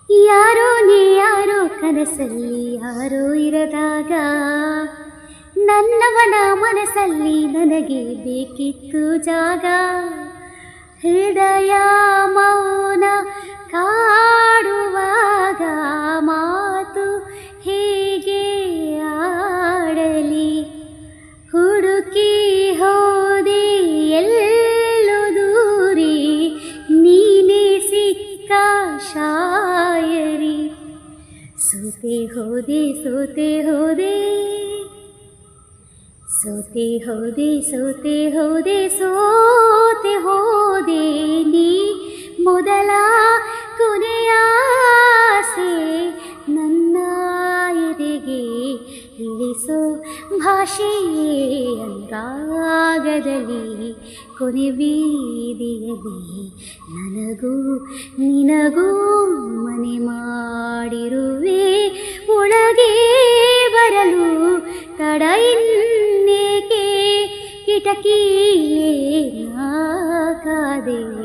ಯಾರೋ ನೀ ಯಾರೋ ಕನಸಲ್ಲಿ ಯಾರೋ ಇರದಾಗ ನನ್ನವನ ಮನಸ್ಸಲ್ಲಿ ನನಗೆ ಬೇಕಿತ್ತು ಜಾಗ. ಹೃದಯ ಮೌನ ಕಾಡುವಾಗ ಮಾತು ಹೇಗೆ ಆಡಲಿ. ಹುಡುಕಿ ಹೋದೆ ಎಲ್ಲೋ ದೂರಿ ನೀನೇ ಸಿಕ್ಕ ಶಾಯರಿ. ಸೋತೆ ಹೋದೆ ಸೋತೆ ಹೋದೆ ಸೋತೆ ಹೋದೆ ಸೋತೆ ಹೋದೆ ಸೋತೆ ಹೋದೆ ನೀ ಮೊದಲ ಕೊನೆಯ ಆಸೆ ನನ್ನ ಎದೆಗೆ ಇಳಿಸೋ ಭಾಷೆಯೇ ಅನುರಾಗದಲ್ಲಿ ಕೊನೆ ಬೀದಿಯಲ್ಲಿ ನನಗೂ ನಿನಗೂ ಮನೆ ಮಾಡಿರುವೆ. ಒಳಗೆ ಬರಲು ತಡ ಇನ್ನೇಕೆ ಕಿಟಕಿಯೇ ನಾ ಕಾದೆ.